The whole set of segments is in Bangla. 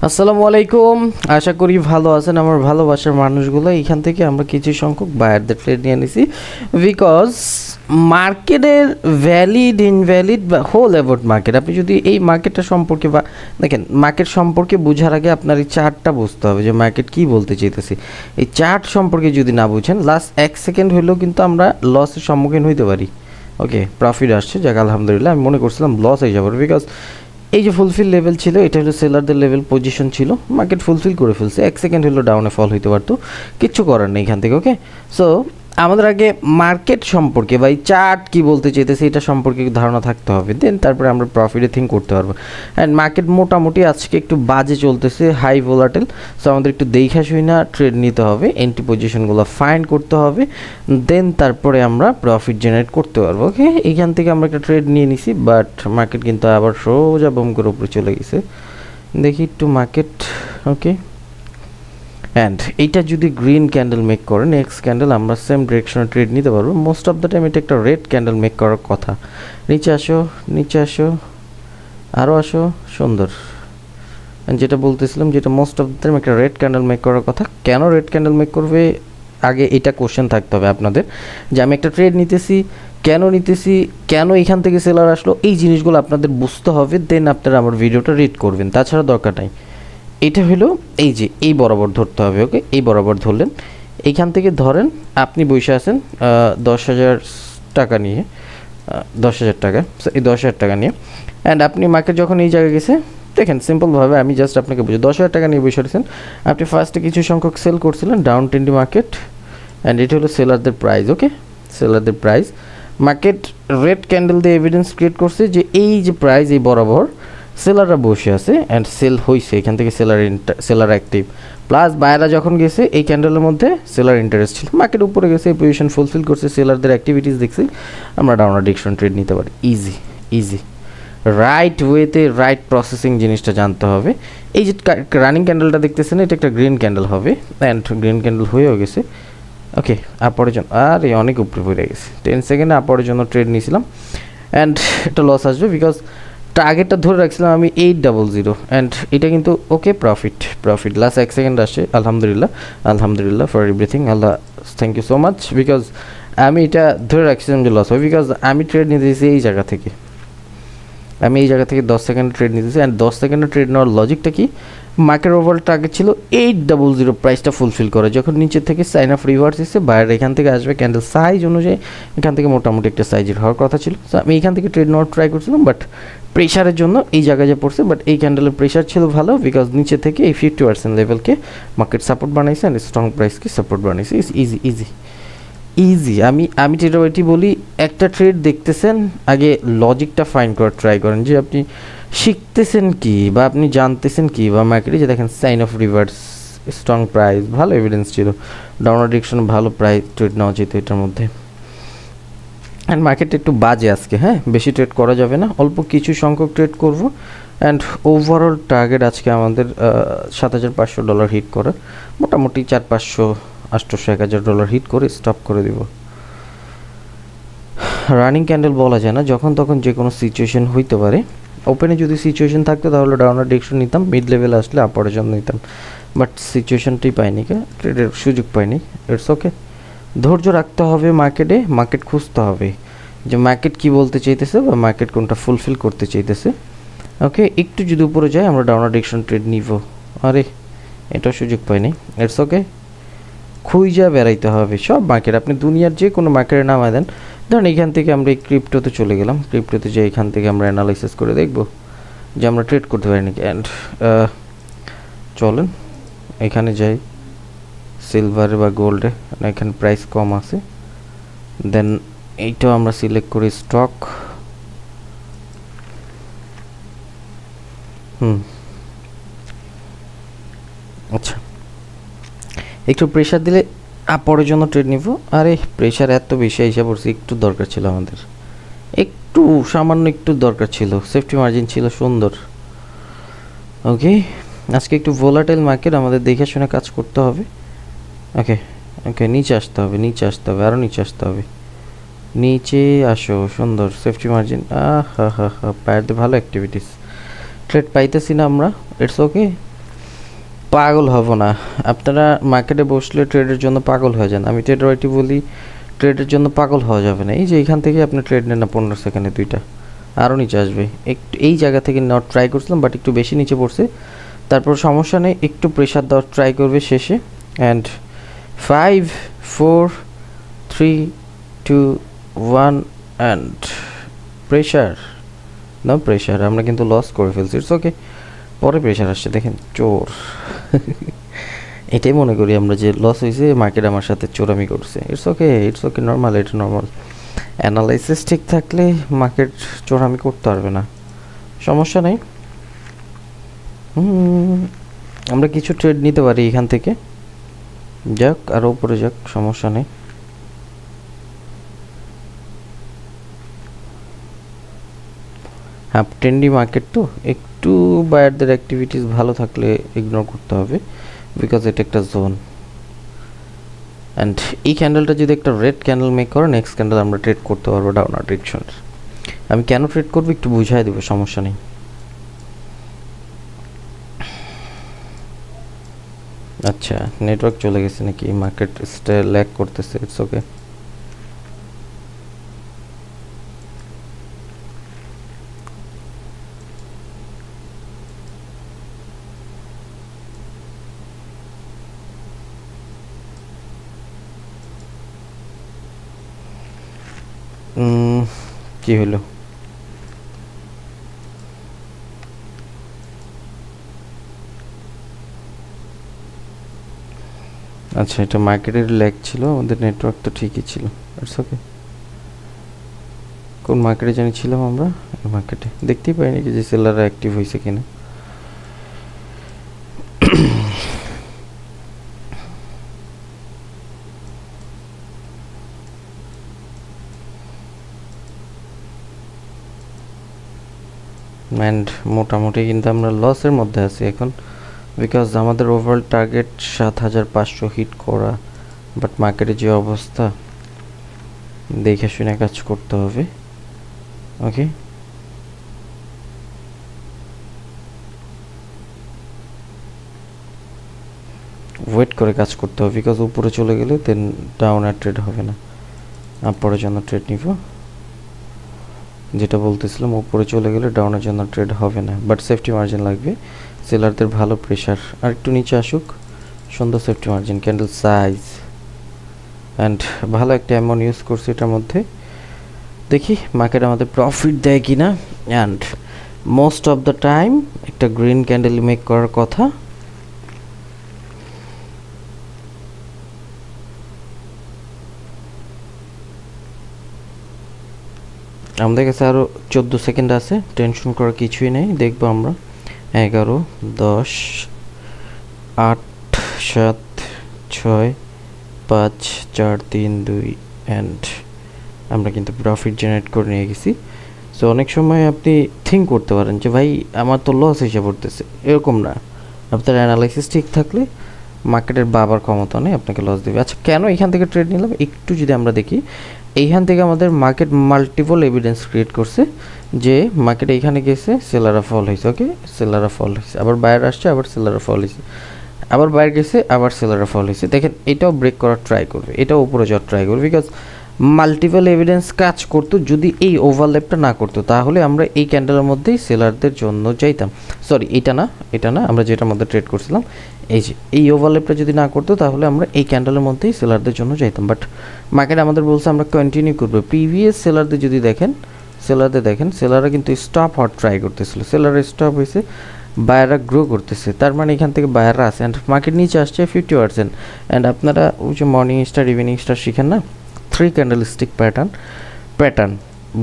আসসালামু আলাইকুম। আশা করি ভালো আছেন আমার ভালোবাসার মানুষগুলো। এইখান থেকে আমরা কিছু সংখ্যক বায়ারদের ট্রেড নিয়ে নিছি বিকজ মার্কেটের ভ্যালিড ইনভ্যালিড বা হোল অ্যাবাউট মার্কেট, আপনি যদি এই মার্কেটটা সম্পর্কে বা দেখেন মার্কেট সম্পর্কে বোঝার আগে আপনার এই চার্টটা বুঝতে হবে যে মার্কেট কী বলতে চাইতেছি। এই চার্ট সম্পর্কে যদি না বুঝেন লাস্ট 1 সেকেন্ড হলেও কিন্তু আমরা লসের সম্মুখীন হইতে পারি। ওকে, প্রফিট আসছে, যাক আলহামদুলিল্লাহ। আমি মনে করছিলাম লস হয়ে যাবে বিকজ এই যে ফুলফিল লেভেল ছিল, এটা হলো সেলারদের লেভেল পজিশন ছিল, মার্কেট ফুলফিল করে ফেলছে। 1 সেকেন্ড হলো ডাউনে ফল হইতে পারতো, কিচ্ছু করার নেই এখান থেকে। ওকে, সো আমাদের আগে মার্কেট সম্পর্কে বা এই চার্ট কী বলতে চাইতেছে এটা সম্পর্কে ধারণা থাকতে হবে, দেন তারপরে আমরা প্রফিটে থিঙ্ক করতে পারবো। অ্যান্ড মার্কেট মোটামুটি আজকে একটু বাজে চলতেছে, হাই ভোলাটেল। সো আমাদের একটু দেখা শুই না ট্রেড নিতে হবে, এন্ট্রি পজিশনগুলো ফাইন্ড করতে হবে, দেন তারপরে আমরা প্রফিট জেনারেট করতে পারবো। ওকে, এইখান থেকে আমরা একটা ট্রেড নিয়ে নিছি, বাট মার্কেট কিন্তু আবার সোজা বম করে উপরে চলে গেছে। দেখি একটু মার্কেট। ওকে, অ্যান্ড এইটা যদি গ্রিন ক্যান্ডেল মেক করে নেক্সট ক্যান্ডেল আমরা সেম ডিরেকশনে ট্রেড নিতে পারবো। মোস্ট অফ দ্য টাইম এটা একটা রেড ক্যান্ডেল মেক করার কথা। নিচে আসো, নিচে আসো, আরও আসো, সুন্দর। যেটা বলতেছিলাম, যেটা মোস্ট অফ দ্য টাইম একটা রেড ক্যান্ডেল মেক করার কথা। কেন রেড ক্যান্ডেল মেক করবে আগে এটা কোশ্চেন থাকতে হবে আপনাদের, যে আমি একটা ট্রেড নিতেছি, কেন নিতেছি, কেন এখান থেকে সেলার আসলো, এই জিনিসগুলো আপনাদের বুঝতে হবে, দেন আপনারা আমার ভিডিওটা রিড করবেন, তাছাড়া দরকার নাই। এটা হলো এই যে এই বরাবর ধরতে হবে। ওকে, এই বরাবর ধরলেন, এইখান থেকে ধরেন আপনি বসে আছেন 10,000 টাকা নিয়ে, 10,000 টাকা, এই 10,000 টাকা নিয়ে। অ্যান্ড আপনি মার্কেট যখন এই জায়গায় গেছে, দেখেন সিম্পলভাবে আমি জাস্ট আপনাকে বুঝি, 10,000 টাকা নিয়ে বসে আছেন আপনি, ফার্স্টে কিছু সংখ্যক সেল করছিলেন ডাউন ট্রেন্ডি মার্কেট, অ্যান্ড এটা হলো সেলারদের প্রাইস। ওকে, সেলারদের প্রাইস, মার্কেট রেড ক্যান্ডেল দিয়ে এভিডেন্স ক্রিয়েট করছে যে এই যে প্রাইস এই বরাবর সেলাররা বসে আছে অ্যান্ড সেল হয়েছে, এখান থেকে সেলার অ্যাক্টিভ, প্লাস বায়াররা যখন গেছে এই ক্যান্ডেলের মধ্যে সেলার ইন্টারেস্ট ছিল, মার্কেট উপরে গেছে, এই পজিশন ফুলফিল করছে, সেলারদের অ্যাক্টিভিটিস দেখছি, আমরা ডাউনার ডিরেকশন ট্রেড নিতে পারি। ইজি ইজি, রাইট ওয়েতে রাইট প্রসেসিং জিনিসটা জানতে হবে। এই যে রানিং ক্যান্ডেলটা দেখতেছেন এটা একটা গ্রিন ক্যান্ডেল হবে, অ্যান্ড গ্রিন ক্যান্ডেল হয়েও গেছে। ওকে, আপরের জন্য আর এই অনেক উপরে পড়ে গেছে, 10 সেকেন্ডে আপরের জন্য ট্রেড নিয়েছিলাম, অ্যান্ড এটা লস আসবে বিকজ টার্গেটটা ধরে রাখছিলাম আমি 800, অ্যান্ড এটা কিন্তু ওকে প্রফিট লাস্ট 1 সেকেন্ড আসে। আলহামদুলিল্লাহ, আলহামদুলিল্লাহ for everything, Allah thank you so much, because আমি এটা ধরে রাখছিলাম যে লস হবে, বিকজ আমি ট্রেড নিতে দিয়েছি এই জায়গা থেকে, আমি এই জায়গা থেকে 10 সেকেন্ডে ট্রেড নিতেছি। অ্যান্ড 10 সেকেন্ডে ট্রেড নেওয়ার লজিকটা কি, মার্কেট ওভারঅল টার্গেট ছিল 800, প্রাইসটা ফুলফিল করে, যখন নিচে থেকে সাইন অফ রিভার্স এসে বাইরে এখান থেকে আসবে ক্যান্ডেল সাইজ অনুযায়ী, এখান থেকে মোটামুটি একটা সাইজের হওয়ার কথা ছিল। সো আমি এখান থেকে ট্রেড নেওয়ার ট্রাই করছিলাম, বাট প্রেশারের জন্য এই জায়গায় যে পড়ছে, বাট এই ক্যান্ডেলের প্রেশার ছিল ভালো বিকজ নিচে থেকে এই 50% লেভেলকে মার্কেট সাপোর্ট বানাইছে অ্যান্ড স্ট্রং প্রাইসকে সাপোর্ট বানাইছে। Easy easy easy. আমি যেটা বলি, একটা ট্রেড দেখতেছেন আগে লজিকটা ফাইন্ড করার ট্রাই করেন, যে আপনি শিখতেছেন কি বা আপনি জানতেছেন কি, বা মার্কেটে যে দেখেন sign of reverse, strong price, ভালো এভিডেন্স ছিল, ডাউনার ডিরেকশনে ভালো প্রাইস ট্রেড নেওয়া যেত এটার মধ্যে। অ্যান্ড মার্কেট একটু বাজে আজকে, হ্যাঁ বেশি ট্রেড করা যাবে না, অল্প কিছু সংখ্যক ট্রেড করব। অ্যান্ড ওভারঅল টার্গেট আজকে আমাদের $7,500 হিট করে, মোটামুটি 400-500 $800 $1,000 হিট করে স্টপ করে দিব। রানিং ক্যান্ডেল বলা যায় না, যখন তখন যে কোনো সিচুয়েশন হইতে পারে। ওপেনে যদি সিচুয়েশন থাকতো তাহলে ডাউনার ডিরেকশন নিতাম, মিড লেভেলে আসলে আপরের জন্য নিতাম, বাট সিচুয়েশনটাই পাইনি, ট্রেডের সুযোগ পাইনি। ইটস ওকে, ধৈর্য রাখতে হবে মার্কেটে, মার্কেট খুঁজতে হবে যে মার্কেট কি বলতে চাইতেছে বা মার্কেট কোনটা ফুলফিল করতে চাইতেছে। ওকে, একটু যদি উপরে যায় আমরা ডাউনার ডিরেকশন ট্রেড নিব, আরে এটাও সুযোগ পাইনি। ইটস ওকে, খুঁজা বেড়াইতে হবে সব মার্কেট, আপনি দুনিয়ার যে কোনো মার্কেটে নামায় দেন। ধরুন এখান থেকে আমরা এই ক্রিপ্টোতে চলে গেলাম, ক্রিপ্টোতে যে এখান থেকে আমরা অ্যানালাইসিস করে দেখব যে আমরা ট্রেড করতে পারি নাকি। অ্যান্ড চলেন এখানে যাই, সিলভারে বা গোল্ডে, এখানে প্রাইস কম আছে, দেন এইটাও আমরা সিলেক্ট করি স্টক। আচ্ছা, একটু প্রেশার দিলে পরের জন্য ট্রেড নিব। আরে প্রেশার এত বেশি হিসাব করছি, একটু দরকার ছিল আমাদের, একটু সামান্য একটু দরকার ছিল, সেফটি মার্জিন ছিল সুন্দর। ওকে, আজকে একটু ভোলাটাইল মার্কেট, আমাদের দেখে শুনে কাজ করতে হবে। ওকে ওকে, নিচে আসতে হবে, নিচে আসতে হবে, আরও নিচে আসতে হবে, নিচে আসো, সুন্দর সেফটি মার্জিন। হা হা হা, পায়ের দিয়ে ভালো অ্যাক্টিভিটিস, ট্রেড পাইতেছি না আমরা, ইটস ওকে, পাগল হব না। আপনারা মার্কেটে বসলে ট্রেডের জন্য পাগল হয়ে যান। আমি ট্রেডার ওয়াইটি বলি, ট্রেডের জন্য পাগল হওয়া যাবে না। এই যে এখান থেকে আপনি ট্রেড নেন না 15 সেকেন্ডে দুইটা, আরও নিচে আসবে। একটু এই জায়গা থেকে নেওয়ার ট্রাই করছিলাম, বাট একটু বেশি নিচে পড়ছে। তারপর সমস্যা নেই, একটু প্রেশার দেওয়ার ট্রাই করবে শেষে। অ্যান্ড 5 4 3 2 1 অ্যান্ড প্রেশার, না প্রেশার আমরা কিন্তু লস করে ফেলছি। ইটস ওকে, পরে প্রেশার আসছে দেখেন, চোর। এটাই মনে করি আমরা যে লস হয়েছে, মার্কেট আমার সাথে চোরামি করছে। It's okay, it's okay, normal, এটা নর্মাল। অ্যানালাইসিস ঠিক থাকলে মার্কেট চোরামি করতে পারবে না, সমস্যা নেই। আমরা কিছু ট্রেড নিতে পারি এখান থেকে, যাক আরও উপরে যাক, সমস্যা নেই। হ্যাঁ, ট্রেন্ডি মার্কেট তো একটু বায়ারদের অ্যাক্টিভিটিস ভালো থাকলে ইগনোর করতে হবে, বিকজ এটা একটা জোন। অ্যান্ড এই ক্যান্ডেলটা যদি একটা রেড ক্যান্ডেল মেক করে, নেক্সট ক্যান্ডেল আমরা ট্রেড করতে পারবো ডাউনার ডিরেকশন। আমি কেন ট্রেড করবো একটু বুঝাই দেবো, সমস্যা নেই। আচ্ছা, নেটওয়ার্ক চলে গেছে নাকি, মার্কেট স্টিল ল্যাগ করতেছে। ইটস ওকে, কি হলো? আচ্ছা, এটা মার্কেটের ল্যাগ ছিল, আমাদের নেটওয়ার্ক তো ঠিকই ছিল। It's okay. কোন মার্কেটে জানি ছিলাম আমরা? মার্কেটে দেখতেই পাইনি কি যে সেলাররা অ্যাক্টিভ হয়েছে কিনা। অ্যান্ড মোটামুটি কিন্তু আমরা লসের মধ্যে আছি এখন, বিকজ আমাদের ওভারঅল টার্গেট 7500 হিট করা, বাট মার্কেটে যে অবস্থা, দেখে শুনে কাজ করতে হবে। ওকে, ওয়েট করে কাজ করতে হবে, বিকজ উপরে চলে গেলে দেন ডাউন আর ট্রেড হবে না। আপরের জন্য ট্রেড নিব, যেটা বলতেছিলাম, উপরে চলে গেলে ডাউনের জন্য ট্রেড হবে না, বাট সেফটি মার্জিন লাগবে। সেলারদের ভালো প্রেশার, আর একটু নিচে আসুক, সুন্দর safety margin, candle size, and ভালো একটা অ্যামাউন্ট ইউজ করছি এটার মধ্যে। দেখি মার্কেট আমাদের প্রফিট দেয় কিনা। And most of the time একটা গ্রিন ক্যান্ডেল মেক করার কথা। আমাদের কাছে আরও 14 সেকেন্ড আছে, টেনশন করার কিছুই নেই। দেখবো আমরা 11 10 8 7 6 5 4 3 2 অ্যান্ড আমরা কিন্তু প্রফিট জেনারেট করে নিয়ে গেছি। সো অনেক সময় আপনি থিঙ্ক করতে পারেন যে ভাই আমার তো লস হিসেবে পড়তেছে, এরকম না। আপনার অ্যানালাইসিস ঠিক থাকলে মার্কেটের বাবার ক্ষমতা নেই আপনাকে লস দেবে। আচ্ছা, কেন এখান থেকে ট্রেড নিলাম একটু যদি আমরা দেখি, এইখান থেকে আমাদের মার্কেট মাল্টিপল এভিডেন্স ক্রিয়েট করছে যে মার্কেট এইখানে গেছে, সেলাররা ফল হয়েছে। ওকে, সেলাররা ফল হয়েছে, আবার বায়ার আসছে, আবার সেলাররা ফল হয়েছে, আবার বায়ার গেছে, আবার সেলাররা ফল হয়েছে। দেখেন এটাও ব্রেক করার ট্রাই করবে, এটাও উপরে যাওয়ার ট্রাই করবে, বিকজ মাল্টিপল এভিডেন্স কাজ করতো। যদি এই ওভারল্যাপটা না করতো তাহলে আমরা এই ক্যান্ডেলের মধ্যেই সেলারদের জন্য যাইতাম। সরি, এটা না, এটা না, আমরা যেটার মধ্যে ট্রেড করছিলাম, এই যে এই ওভারল্যাপটা যদি না করতো তাহলে আমরা এই ক্যান্ডেলের মধ্যেই সেলারদের জন্য যাইতাম। বাট মার্কেট আমাদের বলছে আমরা কন্টিনিউ করবো। প্রিভিয়াস সেলারদের যদি দেখেন, সেলারদের দেখেন, সেলাররা কিন্তু স্টপ হওয়ার ট্রাই করতেছিল, সেলাররা স্টপ হয়েছে, বায়াররা গ্রো করতেছে, তার মানে এখান থেকে বায়াররা আছে। অ্যান্ড মার্কেট নিচে আসছে 50%। অ্যান্ড আপনারা ওই যে মর্নিং স্টার ইভিনিং স্টার শিখেন না, 3 ক্যান্ডেলস্টিক প্যাটার্ন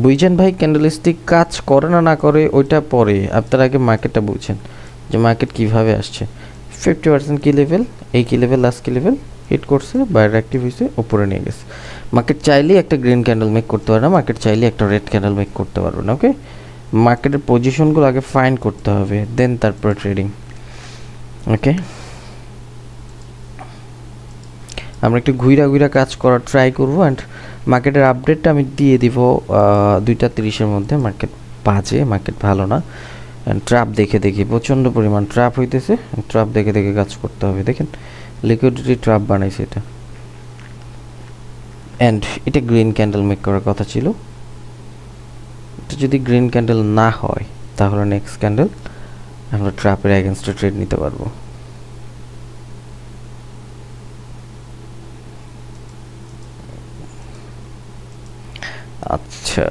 বুঝছেন ভাই? ক্যান্ডেলস্টিক কাজ করে না করে ওইটা পরে, আপনারা আগে মার্কেটটা বুঝছেন যে মার্কেট কীভাবে আসছে। 50% কি লেভেল, এই কি লেভেল, লাস্ট কি লেভেল হিট করছে, বায়ার অ্যাক্টিভ হয়েছে, উপরে নিয়ে গেছে। মার্কেট চাইলেই একটা গ্রিন ক্যান্ডেল মেক করতে পারে না, মার্কেট চাইলেই একটা রেড ক্যান্ডেল মেক করতে পারবে না। ওকে, মার্কেটের পজিশনগুলো আগে ফাইন্ড করতে হবে, দেন তারপরে ট্রেডিং। ওকে, আমরা একটু ঘুরা কাজ করার ট্রাই করবো। অ্যান্ড মার্কেটের আপডেটটা আমি দিয়ে দিব 2:30-এর মধ্যে। মার্কেট বাজে, মার্কেট ভালো না, ট্র্যাপ দেখে দেখে প্রচণ্ড পরিমাণ ট্র্যাপ হইতেছে, ট্র্যাপ দেখে দেখে কাজ করতে হবে। দেখেন লিকুইডিটি ট্র্যাপ বানাইছে এটা, অ্যান্ড এটা গ্রিন ক্যান্ডেল মেক করার কথা ছিল। এটা যদি গ্রিন ক্যান্ডেল না হয় তাহলে নেক্সট ক্যান্ডেল আমরা ট্র্যাপের এগেনস্টে ট্রেড নিতে পারবো। আচ্ছা,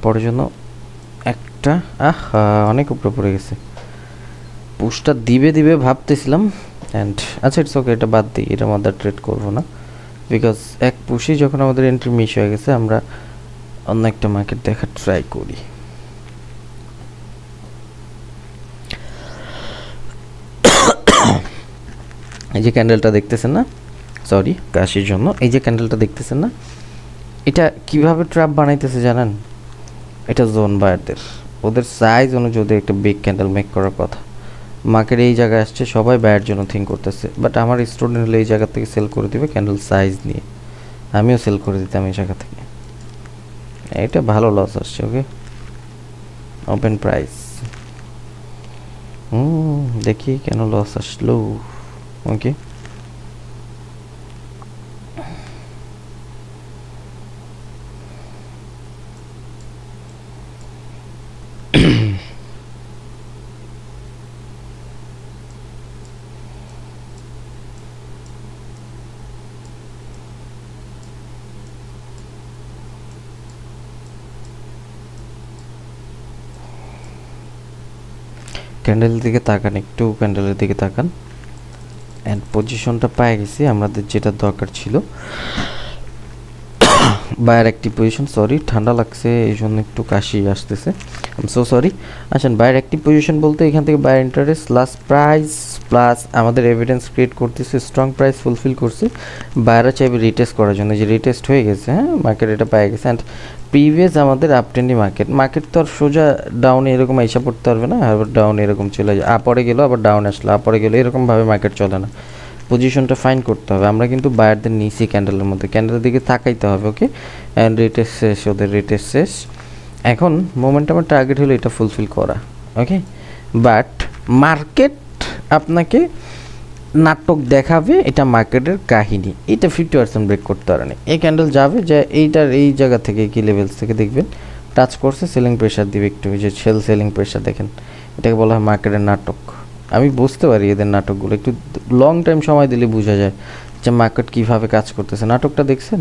পরের জন্য একটা অনেক উপরে পড়ে গেছে, পুশটা দিবে দিবে ভাবতেছিলাম, অ্যান্ড আচ্ছা ইটস ওকে, এটা বাদ দিই, এটার মধ্যে ট্রেড করবো না, বিকজ এক পুশেই যখন আমাদের এন্ট্রি মিস হয়ে গেছে আমরা অন্য একটা মার্কেট দেখার ট্রাই করি। এই যে ক্যান্ডেলটা দেখতেছেন না, সরি কাশির জন্য, এই যে ক্যান্ডেলটা দেখতেছেন না, এটা কিভাবে ট্র্যাপ বানাইতেছে জানেন? এটা জোন বায়ারদের, ওদের সাইজ অনুযায়ী ওদের একটা বিগ ক্যান্ডেল মেক করার কথা। মার্কেট এই জায়গায় আসছে, সবাই বায়ার জন্য থিঙ্ক করতেছে, বাট আমার স্টুডেন্ট হলে এই জায়গা থেকে সেল করে দিবে ক্যান্ডেল সাইজ নিয়ে, আমিও সেল করে দিতাম এই জায়গা থেকে। এটা ভালো লস আসছে। ওকে, ওপেন প্রাইস, দেখি কেন লস আসলো। ওকে, ক্যান্ডেলের দিকে তাকান, একটু ক্যান্ডেলের দিকে তাকান, অ্যান্ড পজিশনটা পেয়ে গেছি আমাদের যেটা দরকার ছিল, বায়ার অ্যাক্টিভ পজিশন। সরি ঠান্ডা লাগছে এই জন্য একটু কাশি আসতেছে, আই এম সো সরি। আসেন, বায়ার অ্যাক্টিভ পজিশন বলতে এখান থেকে buyer interest last price plus আমাদের এভিডেন্স ক্রিয়েট করতেছে, স্ট্রং প্রাইস ফুলফিল করছে, বায়াররা চাইবে রিটেস্ট করার জন্য, যে রিটেস্ট হয়ে গেছে, হ্যাঁ মার্কেট এটা পেয়ে গেছে। অ্যান্ড প্রিভিয়াস আমাদের আপ ট্রেন্ডি মার্কেট তো আর সোজা ডাউনে এরকম আইসা পড়তে পারবে না, আবার ডাউনে এরকম চলে যায়, আপরে গেলো আবার ডাউন আসলো, আপরে গেলো, এরকমভাবে মার্কেট চলে না, পজিশনটা ফাইন করতে হবে। আমরা কিন্তু বায়ারদের নিচে ক্যান্ডেলের মধ্যে, ক্যান্ডেলের দিকে তাকাইতে হবে। ওকে, অ্যান্ড রিটেস্ট শেষ, ওদের রিটেস্ট শেষ। এখন মোমেন্টামের টার্গেট হলো এটা ফুলফিল করা। ওকে, বাট মার্কেট আপনাকে নাটক দেখাবে, এটা মার্কেটের কাহিনী, এটা 50% ব্রেক করতে পারে না। এই ক্যান্ডেল যাবে যে এইটার এই জায়গা থেকে কি লেভেলস থেকে দেখবেন টাচ করছে, সেলিং প্রেশার দিবে একটু, যে সেলিং প্রেশার দেখেন, এটাকে বলা হয় মার্কেটের নাটক। আমি বুঝতে পারি এদের নাটকগুলো, একটু লং টাইম সময় দিলে বোঝা যায় যে মার্কেট কীভাবে কাজ করতেছে। নাটকটা দেখছেন,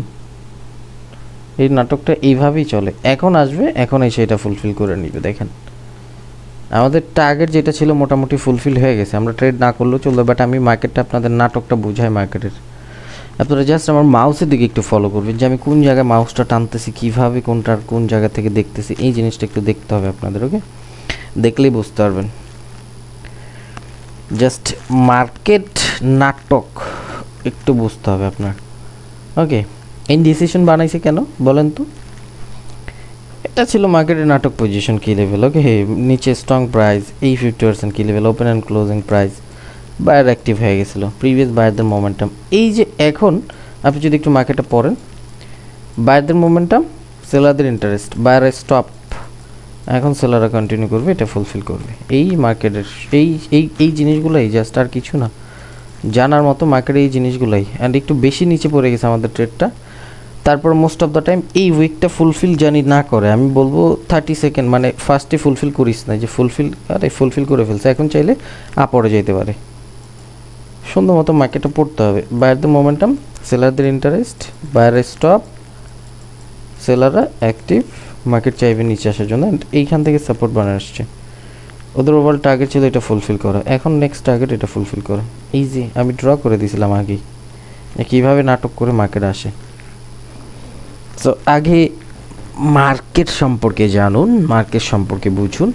এই নাটকটা এইভাবেই চলে। এখন আসবে, এখন এসে এটা ফুলফিল করে নিবে। দেখেন আমাদের টার্গেট যেটা ছিল মোটামুটি ফুলফিল হয়ে গেছে, আমরা ট্রেড না করলেও চলবে, বাট আমি মার্কেটটা আপনাদের নাটকটা বুঝাই মার্কেটের। আপনারা জাস্ট আমার মাউসের দিকে একটু ফলো করবেন, যে আমি কোন জায়গায় মাউসটা টানতেছি, কীভাবে কোনটার কোন জায়গা থেকে দেখতেছি, এই জিনিসটা একটু দেখতে হবে আপনাদের। ওকে, দেখলেই বুঝতে পারবেন। জাস্ট মার্কেট নাটক একটু বুঝতে হবে আপনার। ওকে, এই ডিসিশন বানাইছে কেন বলেন তো? এটা ছিল মার্কেটের নাটক পজিশন কি লেভেল। ওকে, নিচে স্ট্রং প্রাইস, এই 50% কি level, open and closing price, buyer active হয়ে গেছিলো, প্রিভিয়াস বায়ারদের মোমেন্টাম। এই যে এখন আপনি যদি একটু মার্কেটে পড়েন, বায়ারদের মোমেন্টাম, সেলারদের ইন্টারেস্ট, বায়ার স্টপ, এখন সেলাররা কন্টিনিউ করবে, এটা ফুলফিল করবে। এই মার্কেটের এই এই এই জিনিসগুলোই, জাস্ট আর কিছু না, জানার মতো মার্কেটে এই জিনিসগুলোই। অ্যান্ড একটু বেশি নিচে পড়ে গেছে আমাদের ট্রেডটা, তারপর মোস্ট অফ দ্য টাইম এই উইকটা ফুলফিল জানি না করে, আমি বলবো 30 সেকেন্ড, মানে ফার্স্টে ফুলফিল করিস না, যে ফুলফিল করে ফেলছে, এখন চাইলে আপরে যেতে পারে। সুন্দর মতো মার্কেটে পড়তে হবে। বায়ারদের মোমেন্টাম, সেলারদের ইন্টারেস্ট, বায়ারের স্টপ, সেলাররা অ্যাক্টিভ, মার্কেট চাইবে নিচে আসার জন্য, এইখান থেকে সাপোর্ট বানিয়ে আসছে। ওদের ওভারঅল টার্গেট ছিল এটা ফুলফিল করা, এখন নেক্সট টার্গেট এটা ফুলফিল করা। ইজি, আমি ড্র করে দিয়েছিলাম আগেই কীভাবে নাটক করে মার্কেট আসে। সো আগে মার্কেট সম্পর্কে জানুন, মার্কেট সম্পর্কে বুঝুন,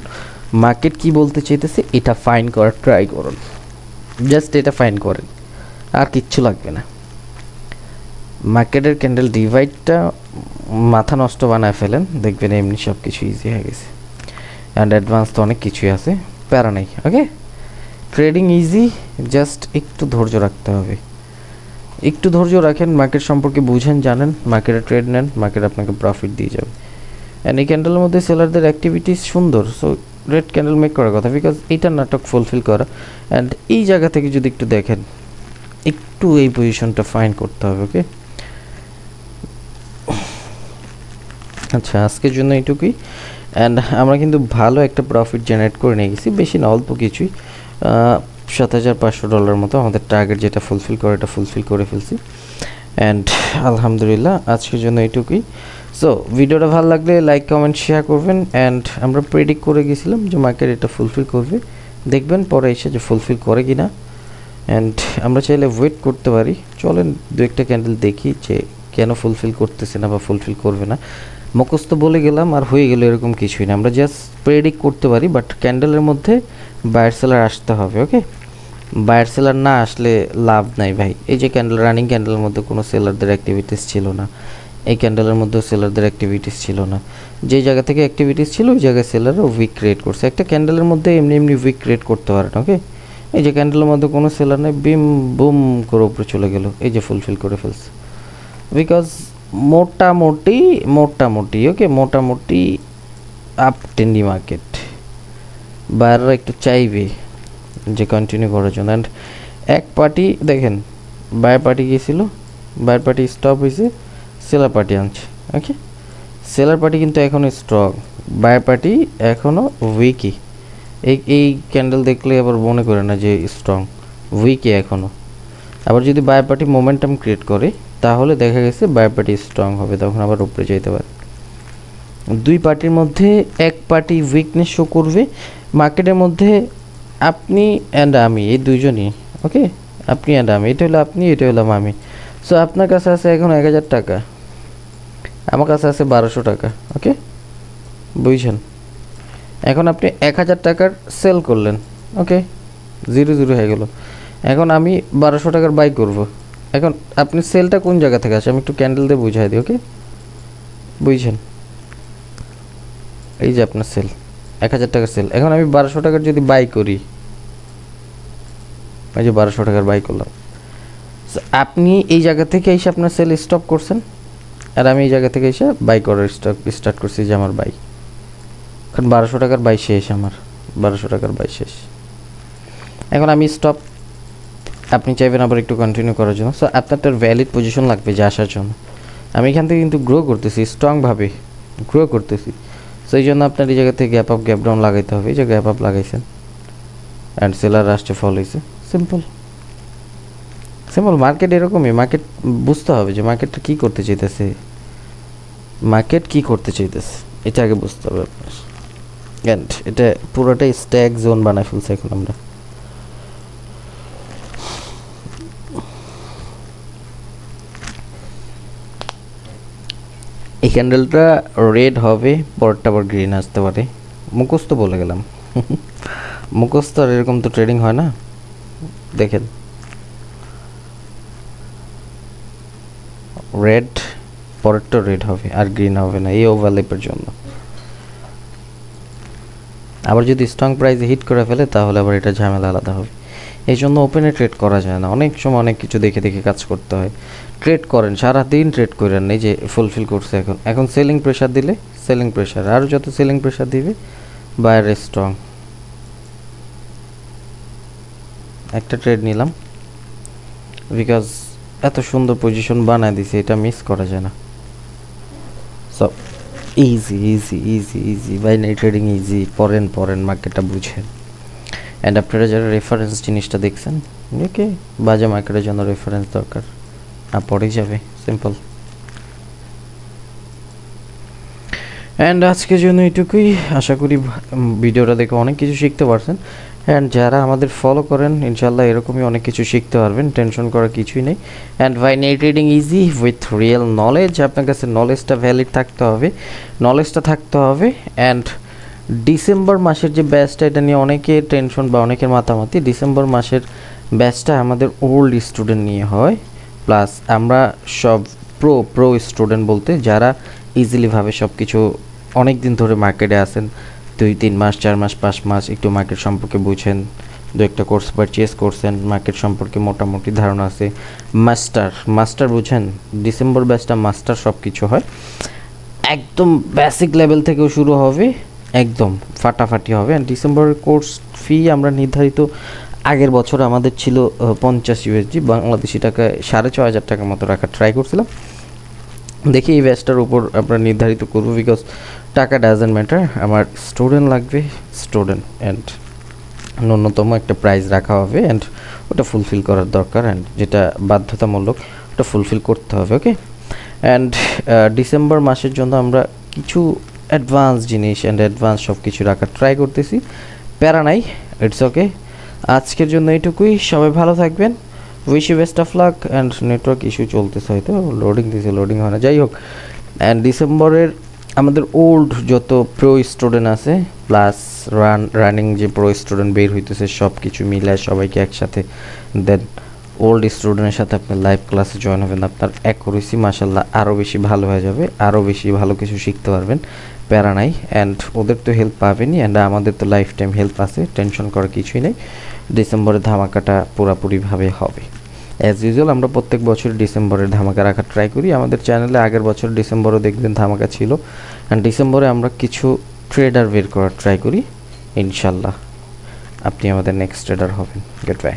মার্কেট কি বলতে চাইতেছে এটা ফাইন করার ট্রাই করুন, জাস্ট এটা ফাইন করেন, আর কিচ্ছু লাগবে না। মার্কেটের ক্যান্ডেল ডিভাইডটা মাথা নষ্ট বানায় ফেলেন, দেখবেন এমনি সব কিছু ইজি হয়ে গেছে। অ্যান্ড অ্যাডভান্স তো অনেক কিছুই আছে, প্যারা নেই। ওকে, ট্রেডিং ইজি, জাস্ট একটু ধৈর্য রাখতে হবে। একটু ধৈর্য রাখেন, মার্কেট সম্পর্কে বুঝেন, জানেন, মার্কেটে ট্রেড নেন, মার্কেট আপনাকে প্রফিট দিয়ে যাবে। অ্যান্ড এই ক্যান্ডেলের মধ্যে সেলারদের অ্যাক্টিভিটিস সুন্দর, সো রেড ক্যান্ডেল মেক করার কথা, বিকজ এইটার নাটক ফুলফিল করা। অ্যান্ড এই জায়গা থেকে যদি একটু দেখেন, একটু এই পজিশনটা ফাইন করতে হবে। ওকে, আচ্ছা আজকের জন্য এইটুকুই। অ্যান্ড আমরা কিন্তু ভালো একটা প্রফিট জেনারেট করে নিয়ে গেছি, বেশি না, অল্প কিছুই, $7,500 মতো আমাদের টার্গেট যেটা ফুলফিল করে এটা ফুলফিল করে ফেলছি। অ্যান্ড আলহামদুলিল্লাহ আজকের জন্য এইটুকুই। সো ভিডিওটা ভালো লাগলে লাইক কমেন্ট শেয়ার করবেন। অ্যান্ড আমরা প্রেডিক্ট করে গেছিলাম যে মার্কেট এটা ফুলফিল করবে, দেখবেন পরে এসে যে ফুলফিল করে কিনা। অ্যান্ড আমরা চাইলে ওয়েট করতে পারি, চলেন দু একটা ক্যান্ডেল দেখি যে কেন ফুলফিল করতেছে না বা ফুলফিল করবে না। মুখস্থ বলে গেলাম আর হয়ে গেল এরকম কিছুই না, আমরা জাস্ট প্রেডিক্ট করতে পারি, বাট ক্যান্ডেলের মধ্যে বায়ার সেলার আসতে হবে। ওকে, বায়ার সেলার না আসলে লাভ নাই ভাই। এই যে ক্যান্ডেল, রানিং ক্যান্ডেলের মধ্যে কোনো সেলারদের অ্যাক্টিভিটিস ছিল না, এই ক্যান্ডেলের মধ্যেও সেলারদের অ্যাক্টিভিটিস ছিল না। যে জায়গা থেকে অ্যাক্টিভিটিস ছিল ওই জায়গায় সেলারও উইক ক্রিয়েট করছে। একটা ক্যান্ডেলের মধ্যে এমনি এমনি উইক ক্রিয়েট করতে পারে না। ওকে, এই যে ক্যান্ডেলের মধ্যে কোনো সেলার নেই, বিম বুম করে উপরে চলে গেল, এই যে ফুলফিল করে ফেলছে, বিকজ মোটামুটি ওকে মোটামুটি আপ টেন্ডি মার্কেট, বায়াররা একটু চাইবে যে কন্টিনিউ করার জন্য। অ্যান্ড এক পার্টি দেখেন, বায়ার পার্টি গিয়েছিল, বায়ার পার্টি স্টপ হয়েছে, সেলার পার্টি আনছে। ওকে, সেলার পার্টি কিন্তু এখনও স্ট্রং, বায়ার পার্টি এখনও উইকই। এই ক্যান্ডেল দেখলে আবার মনে করে না যে স্ট্রং, উইকই এখনও। আবার যদি বায়ার পার্টি মোমেন্টাম ক্রিয়েট করে তাহলে দেখা গেছে বায়ার পার্টি স্ট্রং হবে, তখন আবার উপরে যেতে পারে। দুই পার্টির মধ্যে এক পার্টি উইকনেস শো করবে মার্কেটের মধ্যে, আপনি অ্যান্ড আমি, এই দুইজনই। ওকে, আপনি অ্যান্ড আমি, এটা হলো আপনি, এটা হলাম আমি। সো আপনার কাছে আছে এখন 1,000 টাকা, আমার কাছে আছে 1200 টাকা। ওকে, বুঝছেন? এখন আপনি 1,000 টাকার সেল করলেন, ওকে, 0 হয়ে গেল। এখন আমি 1200 টাকার বাই করব। এখন আপনি সেলটা কোন জায়গা থেকে আসে আমি একটু ক্যান্ডেল দিয়ে বুঝাই দিই। ওকে, বুঝছেন? এই যে আপনার সেল 1,000 টাকার সেল, এখন আমি 1200 টাকার যদি বাই করি, এই যে 1200 টাকার বাই করলাম, আপনি এই জায়গা থেকে এসে আপনার সেল স্টপ করছেন, আর আমি এই জায়গা থেকে এসে বাই করার স্টার্ট করছি, যে আমার বাই। কারণ 1200 টাকার বাই শেষ, আমার 1200 টাকার বাই শেষ। এখন আমি স্টপ, আপনি চাইবেন আবার একটু কন্টিনিউ করার জন্য। সো আপনারটার ভ্যালিড পজিশন লাগবে যে আসার জন্য। আমি এখান থেকে কিন্তু গ্রো করতেছি, স্ট্রংভাবে গ্রো করতেছি। সেই জন্য আপনার এই জায়গা থেকে গ্যাপ আপ গ্যাপ ডাউন লাগাইতে হবে। এই যে গ্যাপ আপ লাগাইছেন অ্যান্ড সেলার আসছে, ফল হয়েছে, সিম্পল। মার্কেট এরকমই, মার্কেট বুঝতে হবে যে মার্কেটটা কী করতে চাইতেছে, মার্কেট কী করতে চাইতেছে এটা আগে বুঝতে হবে আপনার। অ্যান্ড এটা পুরোটাই স্ট্যাক জোন বানায় ফেলছে এখন আমরা। এই ক্যান্ডেলটা রেড হবে, পরটা আবার গ্রিন আসতে পারে, মুখস্থ বলে গেলাম। মুখস্থ আর এরকম তো ট্রেডিং হয় না। দেখেন রেড, পরেরটা রেড হবে আর গ্রিন হবে না, এই ওভারলেপের জন্য। আবার যদি স্ট্রং প্রাইসে হিট করে ফেলে তাহলে আবার এটা ঝামেলা আলাদা হবে। এই জন্য ওপেনে ট্রেড করা যায় না, অনেক সময় অনেক কিছু দেখে দেখে কাজ করতে হয়। ট্রেড করেন, সারাদিন ট্রেড করেন, এই যে ফুলফিল করছে এখন সেলিং প্রেশার দিলে, সেলিং প্রেশার আরও যত সেলিং প্রেশার দিবে বায়ার স্ট্রং। একটা ট্রেড নিলাম বিকজ এত সুন্দর পজিশন বানায় দিছে, এটা মিস করা যায় না। সব ইজি বাইনারি ট্রেডিং ইজি, পড়েন মার্কেটটা বুঝেন। অ্যান্ড আপনারা যারা রেফারেন্স জিনিসটা দেখছেন, ওকে, বাজে মার্কেটের জন্য রেফারেন্স দরকার না, পড়েই যাবে, সিম্পল। অ্যান্ড আজকের জন্য এইটুকুই, আশা করি ভিডিওটা দেখে অনেক কিছু শিখতে পারছেন। অ্যান্ড যারা আমাদের ফলো করেন ইনশাল্লাহ এরকমই অনেক কিছু শিখতে পারবেন, টেনশন করার কিছুই নেই। And binary trading easy with real knowledge, আপনার কাছে নলেজটা ভ্যালিড থাকতে হবে, অ্যান্ড ডিসেম্বর মাসের যে ব্যাচটা, এটা নিয়ে অনেকে টেনশন বা অনেকের মাতামাতি। ডিসেম্বর মাসের ব্যাচটা আমাদের ওল্ড স্টুডেন্ট নিয়ে হয়, প্লাস আমরা সব প্রো স্টুডেন্ট বলতে যারা ইজিলিভাবে সব কিছু অনেক দিন ধরে মার্কেটে আসেন, 2-3 মাস 4 মাস 5 মাস একটু মার্কেট সম্পর্কে বুঝেন, দু একটা কোর্স পারচেস করছেন, মার্কেট সম্পর্কে মোটামুটি ধারণা আছে, মাস্টার বুঝেন। ডিসেম্বর ব্যাচটা মাস্টার সব কিছু হয়। একদম বেসিক লেভেল থেকেও শুরু হবে, একদম ফাটাফাটি হবে। অ্যান্ড ডিসেম্বরের কোর্স ফি আমরা নির্ধারিত আগের বছর আমাদের ছিল 50 USD, বাংলাদেশি টাকায় 6,500 টাকার মতো রাখার ট্রাই করছিলাম। দেখি এই ব্যাচটার উপর আমরা নির্ধারিত করবো, বিকজ টাকা ডাজেন্ট ম্যাটার, আমার স্টুডেন্ট লাগবে, স্টুডেন্ট, অ্যান্ড ন্যূনতম একটা প্রাইস রাখা হবে অ্যান্ড ওটা ফুলফিল করার দরকার, অ্যান্ড যেটা বাধ্যতামূলক ওটা ফুলফিল করতে হবে। ওকে, অ্যান্ড ডিসেম্বর মাসের জন্য আমরা কিছু অ্যাডভান্স জিনিস অ্যান্ড অ্যাডভান্স সব কিছু রাখার ট্রাই করতেছি, প্যারা নাই, ইটস ওকে। আজকের জন্য এইটুকুই, সবাই ভালো থাকবেন, wish you best of luck. And network issue চলতেছে, হয়তো লোডিং দিছে, লোডিং হয় না, যাই হোক। অ্যান্ড ডিসেম্বরের আমাদের ওল্ড যত প্রো স্টুডেন্ট আছে প্লাস রানিং যে প্রো স্টুডেন্ট বের হইতেছে সব কিছু মিলায় সবাইকে একসাথে দেন ওল্ড স্টুডেন্টের সাথে আপনি লাইভ ক্লাসে জয়েন হবেন, আপনার অ্যাকুরেসি মাশাল্লাহ আরও বেশি ভালো হয়ে যাবে, আরও বেশি ভালো কিছু শিখতে পারবেন, প্যারা নাই। অ্যান্ড ওদের তো হেল্প পাবেনই, অ্যান্ড আমাদের তো লাইফ টাইম হেল্প আছে, টেনশন করার কিছুই নেই। ডিসেম্বরের ধামাকাটা পুরাপুরিভাবে হবে। অ্যাজ ইউজুয়াল আমরা প্রত্যেক বছর ডিসেম্বরের ধামাকা রাখার ট্রাই করি, আমাদের চ্যানেলে আগের বছর ডিসেম্বরও দেখবেন ধামাকা ছিল, অ্যান্ড ডিসেম্বরে আমরা কিছু ট্রেডার বের করার ট্রাই করি, ইনশাল্লাহ আপনি আমাদের নেক্সট ট্রেডার হবেন। Good bye.